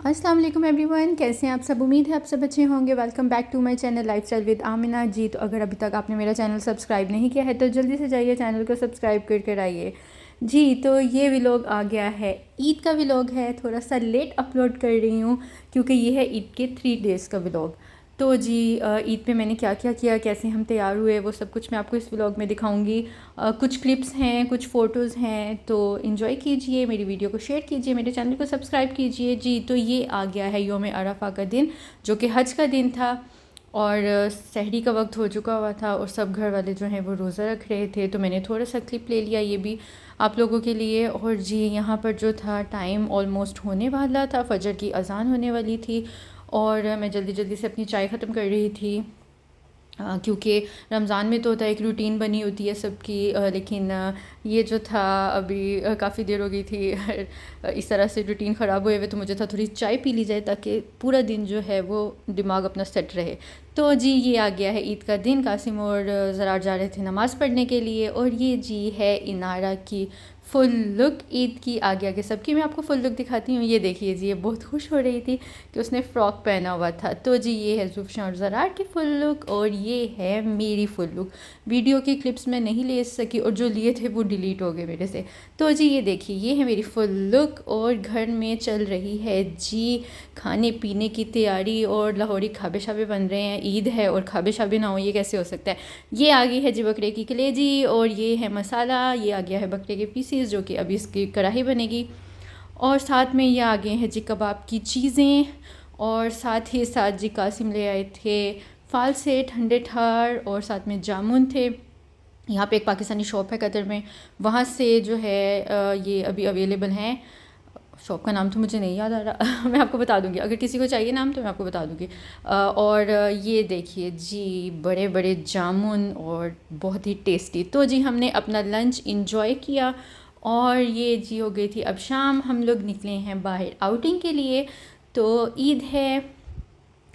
अस्सलाम वालेकुम एवरीवन, कैसे हैं आप सब। उम्मीद है आप सब अच्छे होंगे। Welcome back to my channel lifestyle with Amina ji. तो अगर अभी तक आपने मेरा चैनल सब्सक्राइब नहीं किया है तो जल्दी से जाइए चैनल को सब्सक्राइब कर आइए जी। तो ये व्लॉग आ गया है, ईद का व्लॉग है। थोड़ा सा लेट अपलोड कर रही हूँ क्योंकि ये है ईद के 3 डेज़ का व्लॉग। तो जी ईद पे मैंने क्या क्या किया, कैसे हम तैयार हुए, वो सब कुछ मैं आपको इस व्लॉग में दिखाऊंगी। कुछ क्लिप्स हैं, कुछ फ़ोटोज़ हैं, तो इन्जॉय कीजिए, मेरी वीडियो को शेयर कीजिए, मेरे चैनल को सब्सक्राइब कीजिए जी। तो ये आ गया है योम अरफा का दिन, जो कि हज का दिन था और सहरी का वक्त हो चुका हुआ था और सब घर वाले जो हैं वो रोज़ा रख रहे थे। तो मैंने थोड़ा सा क्लिप ले लिया ये भी आप लोगों के लिए। और जी यहाँ पर जो था टाइम ऑलमोस्ट होने वाला था, फजर की अज़ान होने वाली थी और मैं जल्दी जल्दी से अपनी चाय ख़त्म कर रही थी क्योंकि रमज़ान में तो होता है एक रूटीन बनी होती है सबकी। लेकिन ये जो था अभी काफ़ी देर हो गई थी इस तरह से रूटीन ख़राब हुए हुए, तो मुझे था थोड़ी चाय पी ली जाए ताकि पूरा दिन जो है वो दिमाग अपना सेट रहे। तो जी ये आ गया है ईद का दिन। कासिम और ज़रार जा रहे थे नमाज़ पढ़ने के लिए और ये जी है इनारा की फुल लुक ईद की। आगे आगे सबकी मैं आपको फुल लुक दिखाती हूँ। ये देखिए जी, ये बहुत खुश हो रही थी कि उसने फ़्रॉक पहना हुआ था। तो जी ये है ज़ुफ़शान और ज़रार की फुल लुक और ये है मेरी फुल लुक। वीडियो की क्लिप्स मैं नहीं ले सकी और जो लिए थे वो डिलीट हो गए मेरे से। तो जी ये देखिए, ये है मेरी फुल लुक और घर में चल रही है जी खाने पीने की तैयारी और लाहौरी खाबे शाबे बन रहे हैं। ईद है और खाबे शाबे ना हो, ये कैसे हो सकता है। ये आ गई है जी बकरे की कलेजी और ये है मसाला। ये आ गया है बकरे के पीसीस जो कि अभी इसकी कढ़ाई बनेगी। और साथ में ये आ गए हैं जी कबाब की चीज़ें और साथ ही साथ जी कासिम ले आए थे फाल से ठंडे ठार और साथ में जामुन थे। यहाँ पे एक पाकिस्तानी शॉप है कतर में, वहाँ से जो है ये अभी अवेलेबल हैं। शॉप का नाम तो मुझे नहीं याद आ रहा मैं आपको बता दूंगी, अगर किसी को चाहिए नाम तो मैं आपको बता दूंगी। और ये देखिए जी बड़े बड़े जामुन और बहुत ही टेस्टी। तो जी हमने अपना लंच इंजॉय किया और ये जी हो गई थी अब शाम। हम लोग निकले हैं बाहर आउटिंग के लिए। तो ईद है,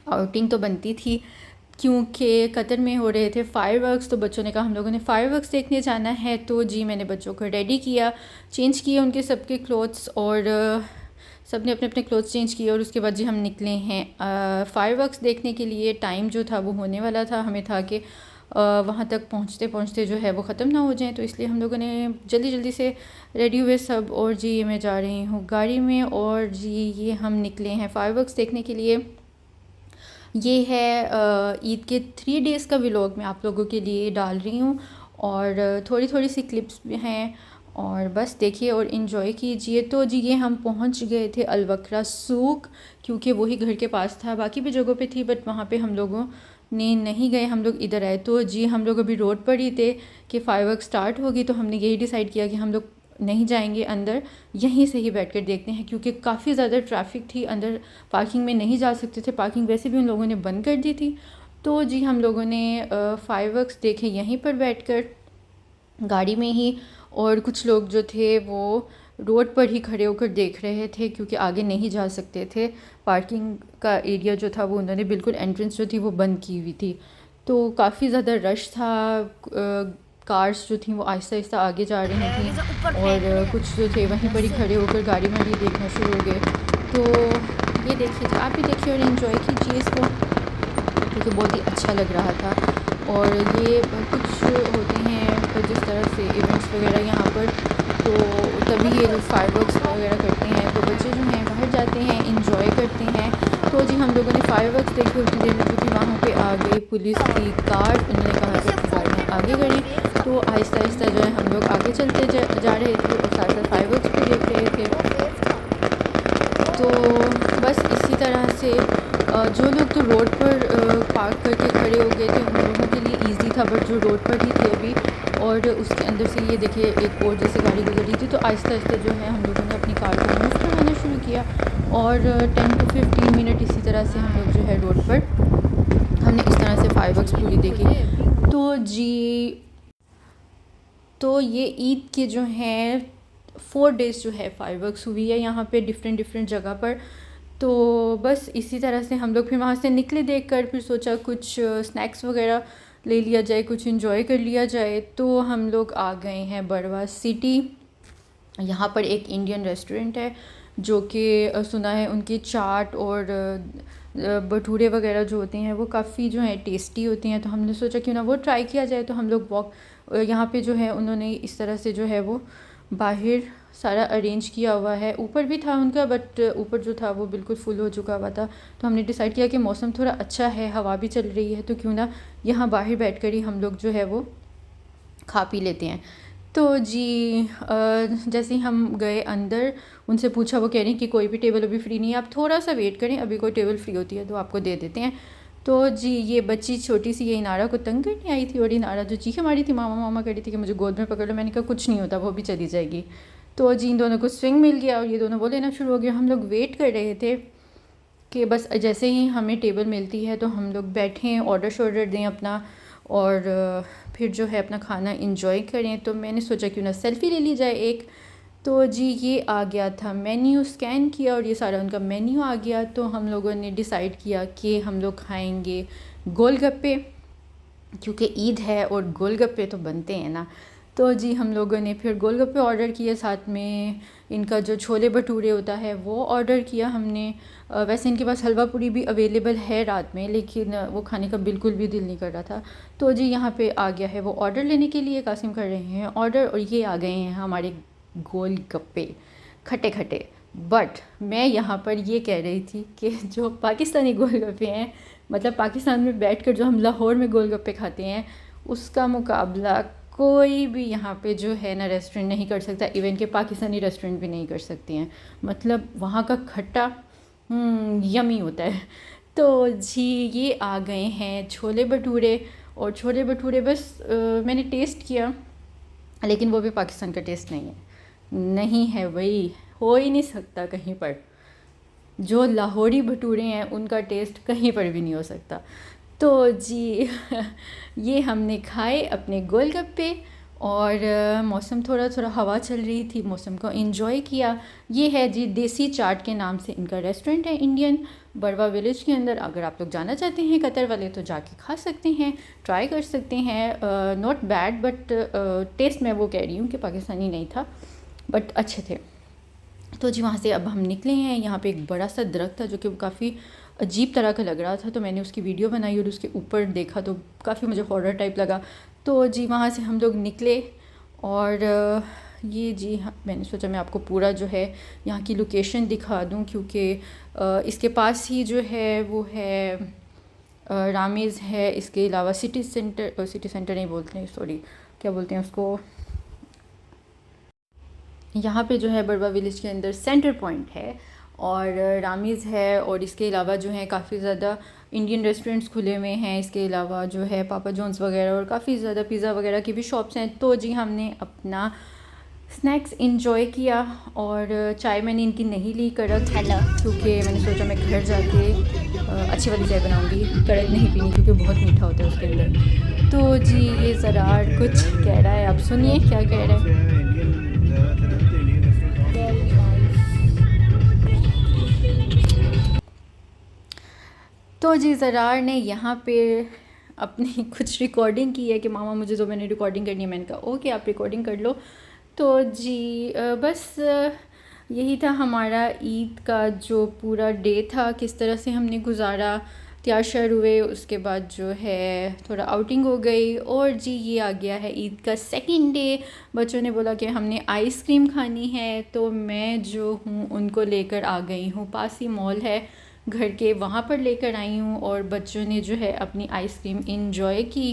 आउटिंग तो बनती थी क्योंकि कतर में हो रहे थे फायरवर्क्स। तो बच्चों ने कहा हम लोगों ने फायरवर्क्स देखने जाना है। तो जी मैंने बच्चों को रेडी किया, चेंज किए उनके सबके क्लोथ्स और सब ने अपने अपने क्लोथ्स चेंज किए और उसके बाद जी हम निकले हैं फायरवर्क्स देखने के लिए। टाइम जो था वो होने वाला था, हमें था कि वहाँ तक पहुँचते पहुँचते जो है वो ख़त्म ना हो जाए, तो इसलिए हम लोगों ने जल्दी जल्दी से रेडी हुए सब। और जी मैं जा रही हूँ गाड़ी में और जी ये हम निकले हैं फायरवर्क्स देखने के लिए। ये है ईद के 3 डेज़ का व्लॉग मैं आप लोगों के लिए डाल रही हूँ और थोड़ी थोड़ी सी क्लिप्स भी हैं और बस देखिए और इन्जॉय कीजिए। तो जी ये हम पहुँच गए थे अलवक्रा सूक क्योंकि वही घर के पास था, बाकी भी जगहों पे थी बट वहाँ पे हम लोगों ने नहीं गए, हम लोग इधर आए। तो जी हम लोग अभी रोड पर ही थे कि फायरवर्क स्टार्ट होगी, तो हमने यही डिसाइड किया कि हम लोग नहीं जाएंगे अंदर, यहीं से ही बैठ कर देखते हैं क्योंकि काफ़ी ज़्यादा ट्रैफिक थी। अंदर पार्किंग में नहीं जा सकते थे, पार्किंग वैसे भी उन लोगों ने बंद कर दी थी। तो जी हम लोगों ने फायरवर्क्स देखे यहीं पर बैठकर गाड़ी में ही। और कुछ लोग जो थे वो रोड पर ही खड़े होकर देख रहे थे क्योंकि आगे नहीं जा सकते थे। पार्किंग का एरिया जो था वो उन्होंने बिल्कुल, एंट्रेंस जो थी वो बंद की हुई थी। तो काफ़ी ज़्यादा रश था। कार्स जो थी वो आहिस्ता आहिस्ता आगे जा रही थी और कुछ जो थे वहीं पर ही खड़े होकर गाड़ी में भी देखना शुरू हो गए। तो ये देखिए, आप भी देखिए और इन्जॉय कीजिए इसको क्योंकि बहुत ही अच्छा लग रहा था। और ये कुछ होते हैं जिस तरह से इवेंट्स वगैरह यहाँ पर, तो तभी ये लोग फायरवर्क्स वगैरह करते हैं। तो बच्चे जो हैं बाहर जाते हैं, इंजॉय करते हैं। तो जी हम लोगों ने फायरवर्क्स देखे, उतनी देर में जो थी वहाँ पे आ गई पुलिस की कार। उन्होंने कहा कि अपनी गाड़ियाँ आगे करें। तो आहिस्ता आहिस्ता जो है हम लोग आगे चलते जा रहे थे और साथ साथ फायरवर्क्स भी देख रहे थे। तो बस इसी तरह से जो लोग तो रोड पर पार्क करके खड़े हो गए थे उन लोगों के लिए इजी था, बट जो रोड पर ही थे अभी और उसके अंदर से ये देखिए एक और जैसे गाड़ी गुजर रही थी, तो आहिस्ता आहिस्ता जो है हम लोगों ने अपनी कार को मूव करवाना शुरू किया और 10 to 15 मिनट इसी तरह से हम लोग जो है रोड पर हमने इस तरह से फायरवर्क्स पूरी देखी। तो जी तो ये ईद के जो हैं 4 डेज़ जो है फायरवर्क्स हुई है यहाँ पे डिफरेंट डिफरेंट जगह पर। तो बस इसी तरह से हम लोग फिर वहाँ से निकले देख कर, फिर सोचा कुछ स्नैक्स वगैरह ले लिया जाए, कुछ इन्जॉय कर लिया जाए। तो हम लोग आ गए हैं बरवा सिटी। यहाँ पर एक इंडियन रेस्टोरेंट है जो कि सुना है उनकी चाट और भटूरे वगैरह जो होते हैं वो काफ़ी जो हैं टेस्टी होती हैं। तो हमने सोचा क्यों ना वो ट्राई किया जाए। तो हम लोग वॉक यहाँ पे जो है उन्होंने इस तरह से जो है वो बाहर सारा अरेंज किया हुआ है। ऊपर भी था उनका, बट ऊपर जो था वो बिल्कुल फुल हो चुका हुआ था। तो हमने डिसाइड किया कि मौसम थोड़ा अच्छा है, हवा भी चल रही है, तो क्यों ना यहाँ बाहर बैठकर ही हम लोग जो है वो खा पी लेते हैं। तो जी जैसे ही हम गए अंदर, उनसे पूछा, वो कह रही कि कोई भी टेबल अभी फ्री नहीं है, आप थोड़ा सा वेट करें, अभी कोई टेबल फ्री होती है तो आपको दे देते हैं। तो जी ये बच्ची छोटी सी ये इनारा को तंग करने आई थी, और इनारा जो चीखें मारी थी, मामा मामा कर रही थी कि मुझे गोद में पकड़ लो। मैंने कहा कुछ नहीं होता, वो भी चली जाएगी। तो जी इन दोनों को स्विंग मिल गया और ये दोनों वो लेना शुरू हो गया। हम लोग वेट कर रहे थे कि बस जैसे ही हमें टेबल मिलती है तो हम लोग बैठें, ऑर्डर शॉर्डर दें अपना, और फिर जो है अपना खाना इंजॉय करें। तो मैंने सोचा क्यों ना सेल्फ़ी ले ली जाए एक। तो जी ये आ गया था मेन्यू, स्कैन किया और ये सारा उनका मेन्यू आ गया। तो हम लोगों ने डिसाइड किया कि हम लोग खाएंगे गोलगप्पे, क्योंकि ईद है और गोलगप्पे तो बनते हैं ना। तो जी हम लोगों ने फिर गोलगप्पे ऑर्डर किए, साथ में इनका जो छोले भटूरे होता है वो ऑर्डर किया हमने। वैसे इनके पास हलवा पूरी भी अवेलेबल है रात में, लेकिन वो खाने का बिल्कुल भी दिल नहीं कर रहा था। तो जी यहाँ पे आ गया है वो ऑर्डर लेने के लिए, कासिम कर रहे हैं ऑर्डर, और ये आ गए हैं हमारे गोलगप्पे खट्टे खट्टे। बट मैं यहाँ पर ये कह रही थी कि जो पाकिस्तानी गोलगप्पे हैं, मतलब पाकिस्तान में बैठकर जो हम लाहौर में गोलगप्पे खाते हैं, उसका मुकाबला कोई भी यहाँ पे जो है ना रेस्टोरेंट नहीं कर सकता। इवन के पाकिस्तानी रेस्टोरेंट भी नहीं कर सकते हैं। मतलब वहाँ का खट्टा यमी होता है। तो जी ये आ गए हैं छोले भटूरे, और छोले भटूरे बस मैंने टेस्ट किया, लेकिन वो भी पाकिस्तान का टेस्ट नहीं है, नहीं है वही, हो ही नहीं सकता कहीं पर। जो लाहौरी भटूरे हैं उनका टेस्ट कहीं पर भी नहीं हो सकता। तो जी ये हमने खाए अपने गोलगप्पे, और मौसम थोड़ा थोड़ा हवा चल रही थी, मौसम को एंजॉय किया। ये है जी देसी चाट के नाम से इनका रेस्टोरेंट है इंडियन, बरवा विलेज के अंदर। अगर आप लोग जाना चाहते हैं कतर वाले तो जाके खा सकते हैं, ट्राई कर सकते हैं। नॉट बैड, बट टेस्ट मैं वो कह रही हूँ कि पाकिस्तानी नहीं था, बट अच्छे थे। तो जी वहाँ से अब हम निकले हैं। यहाँ पे एक बड़ा सा दरख्त था जो कि काफ़ी अजीब तरह का लग रहा था, तो मैंने उसकी वीडियो बनाई और उसके ऊपर देखा तो काफ़ी मुझे हॉरर टाइप लगा। तो जी वहाँ से हम लोग निकले, और ये जी हाँ मैंने सोचा मैं आपको पूरा जो है यहाँ की लोकेशन दिखा दूँ, क्योंकि इसके पास ही जो है वो है रामेज़ है। इसके अलावा सिटी सेंटर नहीं बोलते हैं, सॉरी क्या बोलते हैं उसको, यहाँ पे जो है बरवा विलेज के अंदर सेंटर पॉइंट है और रामीज़ है, और इसके अलावा जो है काफ़ी ज़्यादा इंडियन रेस्टोरेंट्स खुले हुए हैं। इसके अलावा जो है पापा जॉन्स वगैरह और काफ़ी ज़्यादा पिज़्ज़ा वगैरह की भी शॉप्स हैं। तो जी हमने अपना स्नैक्स इंजॉय किया, और चाय मैंने इनकी नहीं ली कड़क, क्योंकि मैंने सोचा मैं घर जाके अच्छी वाली चाय बनाऊंगी, कड़क नहीं पीनी क्योंकि बहुत मीठा होता है उसके अंदर। तो जी ये ज़रार कुछ कह रहा है, आप सुनिए क्या कह रहा है। तो जी ज़रार ने यहाँ पे अपनी कुछ रिकॉर्डिंग की है कि मामा मुझे जो मैंने रिकॉर्डिंग करनी है। मैंने कहा ओके आप रिकॉर्डिंग कर लो। तो जी बस यही था हमारा ईद का जो पूरा डे था, किस तरह से हमने गुजारा, तैयार श्यार हुए, उसके बाद जो है थोड़ा आउटिंग हो गई, और जी ये आ गया है ईद का सेकंड डे। बच्चों ने बोला कि हमने आइसक्रीम खानी है, तो मैं जो हूँ उनको लेकर आ गई हूँ, पास ही मॉल है घर के, वहाँ पर लेकर आई हूँ, और बच्चों ने जो है अपनी आइसक्रीम इंजॉय की,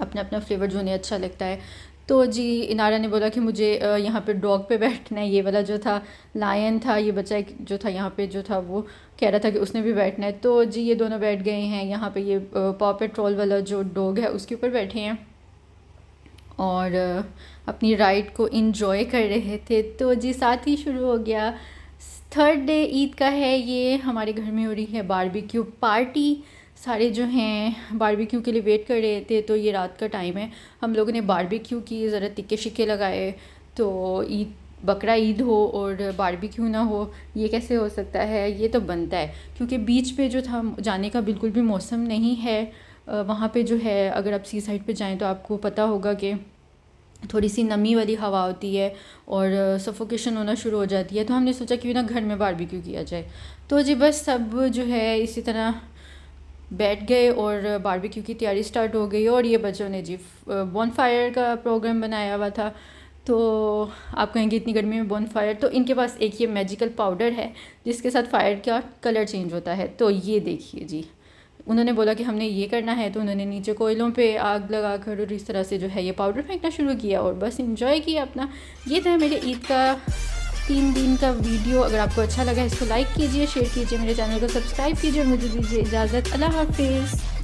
अपना अपना फ्लेवर जो उन्हें अच्छा लगता है। तो जी इनारा ने बोला कि मुझे यहाँ पे डॉग पे बैठना है। ये वाला जो था लायन था, ये बच्चा जो था यहाँ पे जो था वो कह रहा था कि उसने भी बैठना है। तो जी ये दोनों बैठ गए हैं यहाँ पे। ये पॉ पेट्रोल वाला जो डॉग है उसके ऊपर बैठे हैं और अपनी राइड को इंजॉय कर रहे थे। तो जी साथ ही शुरू हो गया थर्ड डे ईद का है। ये हमारे घर में हो रही है बारबेक्यू पार्टी। सारे जो हैं बारबेक्यू के लिए वेट कर रहे थे। तो ये रात का टाइम है, हम लोगों ने बारबेक्यू की, ज़रा तिक्के शिक्के लगाए। तो ईद बकरा ईद हो और बारबेक्यू ना हो, ये कैसे हो सकता है? ये तो बनता है, क्योंकि बीच पे जो था जाने का बिल्कुल भी मौसम नहीं है। वहाँ पे जो है अगर आप सी साइड पे जाएं तो आपको पता होगा कि थोड़ी सी नमी वाली हवा होती है और सफोकेशन होना शुरू हो जाती है। तो हमने सोचा क्यों ना घर में बारबेक्यू किया जाए। तो जी बस सब जो है इसी तरह बैठ गए और बारबेक्यू की तैयारी स्टार्ट हो गई। और ये बच्चों ने जी बॉनफायर का प्रोग्राम बनाया हुआ था। तो आप कहेंगे इतनी गर्मी में बॉनफायर, तो इनके पास एक ये मैजिकल पाउडर है जिसके साथ फायर का कलर चेंज होता है। तो ये देखिए जी, उन्होंने बोला कि हमने ये करना है, तो उन्होंने नीचे कोयलों पे आग लगा कर और इस तरह से जो है ये पाउडर फेंकना शुरू किया और बस इंजॉय किया अपना। ये था मेरे ईद का 3 दिन का वीडियो। अगर आपको अच्छा लगा इसको लाइक कीजिए, शेयर कीजिए, मेरे चैनल को सब्सक्राइब कीजिए और मुझे दीजिए इजाज़त। अल्लाह हाफिज़।